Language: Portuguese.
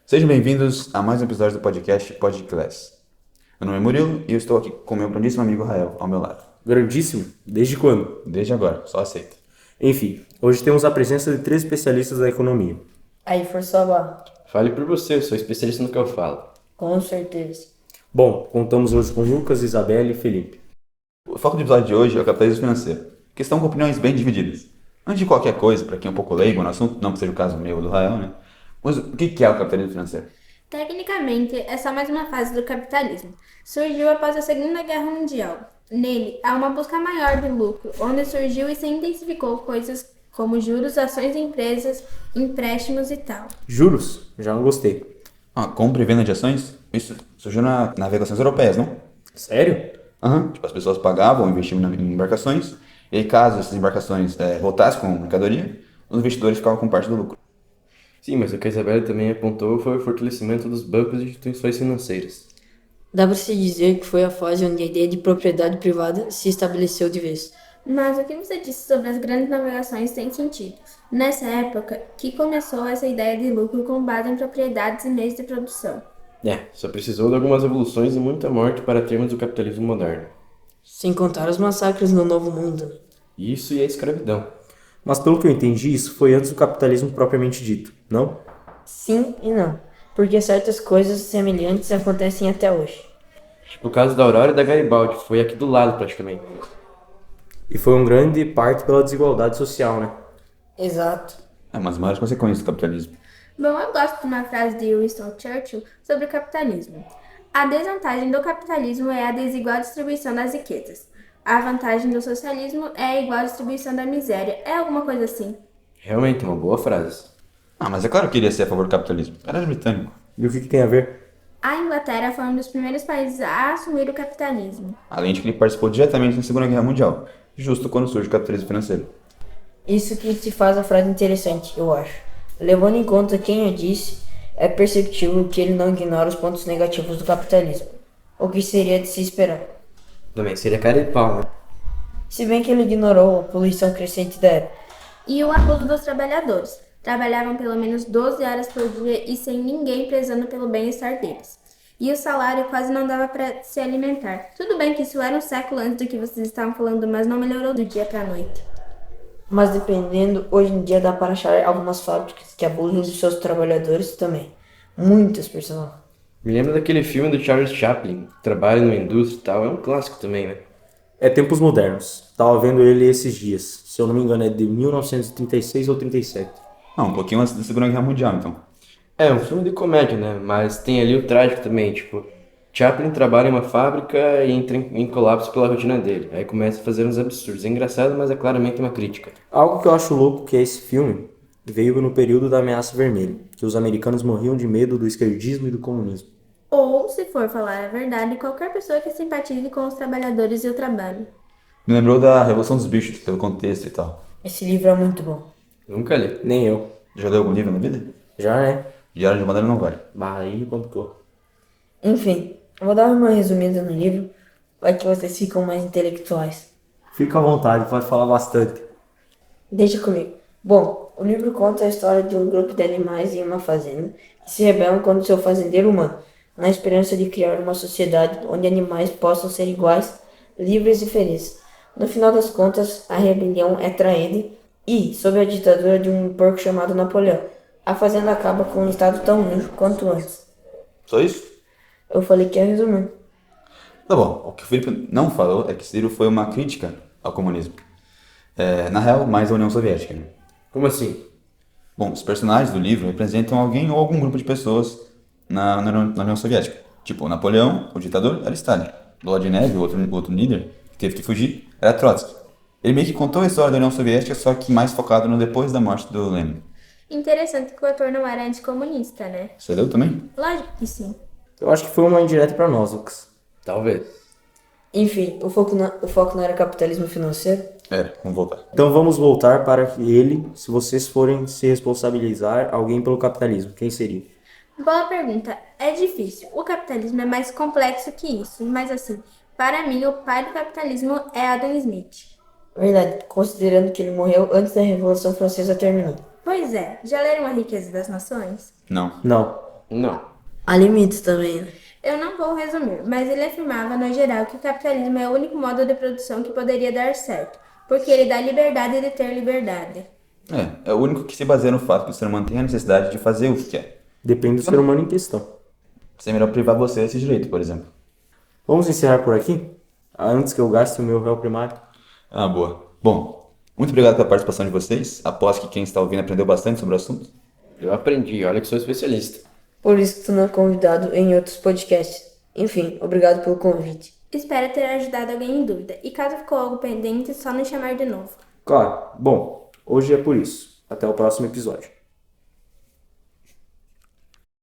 Sejam bem-vindos a mais um episódio do podcast Podclass. Meu nome é Murilo e eu estou aqui com meu grandíssimo amigo Rael ao meu lado. Grandíssimo? Desde quando? Desde agora, só aceita. Enfim, hoje temos a presença de 3 especialistas da economia. Aí, forçou a barra. Fale por você, eu sou especialista no que eu falo. Com certeza. Bom, contamos hoje com Lucas, Isabelle e Felipe. O foco do episódio de hoje é o capitalismo financeiro, que estão com opiniões bem divididas. Antes de qualquer coisa, para quem é um pouco leigo no assunto, não que seja o caso meu ou do Rael, né? Mas o que é o capitalismo financeiro? Tecnicamente, é só mais uma fase do capitalismo. Surgiu após a Segunda Guerra Mundial. Nele, há uma busca maior de lucro, onde surgiu e se intensificou coisas como juros, ações de empresas, empréstimos e tal. Juros? Já não gostei. Compra e venda de ações? Isso surgiu nas navegações europeias, não? Sério? Tipo, as pessoas pagavam, investiam em embarcações, e aí caso essas embarcações voltassem com mercadoria, os investidores ficavam com parte do lucro. Sim, mas o que a Isabela também apontou foi o fortalecimento dos bancos e instituições financeiras. Dá pra se dizer que foi a fase onde a ideia de propriedade privada se estabeleceu de vez. Mas o que você disse sobre as grandes navegações tem sentido. Nessa época que começou essa ideia de lucro com base em propriedades e meios de produção. Só precisou de algumas evoluções e muita morte para termos o capitalismo moderno. Sem contar os massacres no Novo Mundo. Isso e a escravidão. Mas pelo que eu entendi, isso foi antes do capitalismo propriamente dito, não? Sim e não. Porque certas coisas semelhantes acontecem até hoje. Tipo o caso da Aurora e da Garibaldi, foi aqui do lado praticamente. E foi um grande parte pela desigualdade social, né? Exato. Mas maiores consequências do capitalismo. Bom, eu gosto de uma frase de Winston Churchill sobre o capitalismo. A desvantagem do capitalismo é a desigual distribuição das riquezas. A vantagem do socialismo é a igual distribuição da miséria. É alguma coisa assim. Realmente, uma boa frase. Mas é claro que iria ser a favor do capitalismo. Era britânico. E o que tem a ver? A Inglaterra foi um dos primeiros países a assumir o capitalismo. Além de que ele participou diretamente na Segunda Guerra Mundial, justo quando surge o capitalismo financeiro. Isso que te faz a frase interessante, eu acho. Levando em conta quem a disse, é perceptível que ele não ignora os pontos negativos do capitalismo. O que seria de se esperar. Também seria cara de pau, né? Se bem que ele ignorou a poluição crescente da época. E o abuso dos trabalhadores. Trabalhavam pelo menos 12 horas por dia e sem ninguém prezando pelo bem-estar deles. E o salário quase não dava para se alimentar. Tudo bem que isso era um século antes do que vocês estavam falando, mas não melhorou do dia para a noite. Mas dependendo, hoje em dia dá para achar algumas fábricas que abusam dos seus trabalhadores também. Muitas, pessoal. Me lembra daquele filme do Charles Chaplin, Trabalho na Indústria e tal, é um clássico também, né? É tempos modernos. Tava vendo ele esses dias. Se eu não me engano é de 1936 ou 37. Um pouquinho antes da Segunda Guerra Mundial, então. É um filme de comédia, né? Mas tem ali o trágico também, tipo... Chaplin trabalha em uma fábrica e entra em colapso pela rotina dele. Aí começa a fazer uns absurdos. É engraçado, mas é claramente uma crítica. Algo que eu acho louco que é esse filme veio no período da Ameaça Vermelha, que os americanos morriam de medo do esquerdismo e do comunismo. Ou, se for falar a verdade, qualquer pessoa que simpatize com os trabalhadores e o trabalho. Me lembrou da Revolução dos Bichos, pelo contexto e tal. Esse livro é muito bom. Nunca li. Nem eu. Já leu algum livro na vida? Já, né? Diário de Madeira não vale. Bah, aí me complicou. Enfim, eu vou dar uma resumida no livro, para que vocês ficam mais intelectuais. Fica à vontade, pode falar bastante. Deixa comigo. Bom, o livro conta a história de um grupo de animais em uma fazenda que se rebelam contra o seu fazendeiro humano, na esperança de criar uma sociedade onde animais possam ser iguais, livres e felizes. No final das contas, a rebelião é traída e, sob a ditadura de um porco chamado Napoleão, a fazenda acaba com um estado tão limpo quanto antes. Só isso? Eu falei que ia resumir. Tá bom, o que o Felipe não falou é que esse livro foi uma crítica ao comunismo. Na real, mais à União Soviética, né? Como assim? Bom, os personagens do livro representam alguém ou algum grupo de pessoas na União Soviética. Tipo, Napoleão, o ditador, era Stalin. Bola de Neve, o outro líder, que teve que fugir, era Trotsky. Ele meio que contou a história da União Soviética, só que mais focado no depois da morte do Lenin. Interessante que o autor não era anticomunista, né? Você leu também? Lógico que sim. Eu acho que foi uma indireta pra nós, Lucas. Talvez. Enfim, o foco não era capitalismo financeiro? Vamos voltar. Então vamos voltar para ele. Se vocês forem se responsabilizar alguém pelo capitalismo, quem seria? Boa pergunta. É difícil. O capitalismo é mais complexo que isso, mas assim, para mim, o pai do capitalismo é Adam Smith. Verdade, considerando que ele morreu antes da Revolução Francesa terminar. Pois é, já leram A Riqueza das Nações? Não. Não. Não. Há limites também, né? Eu não vou resumir, mas ele afirmava, no geral, que o capitalismo é o único modo de produção que poderia dar certo, porque ele dá liberdade de ter liberdade. É o único que se baseia no fato que o ser humano tem a necessidade de fazer o que quer. Depende do ser humano em questão. Seria melhor privar você desse direito, por exemplo. Vamos encerrar por aqui? Antes que eu gaste o meu réu primário. Ah, boa. Bom, muito obrigado pela participação de vocês. Aposto que quem está ouvindo aprendeu bastante sobre o assunto. Eu aprendi, olha que sou especialista. Por isso que tu não é convidado em outros podcasts. Enfim, obrigado pelo convite. Espero ter ajudado alguém em dúvida, e caso ficou algo pendente, é só nos chamar de novo. Claro. Bom, hoje é por isso. Até o próximo episódio.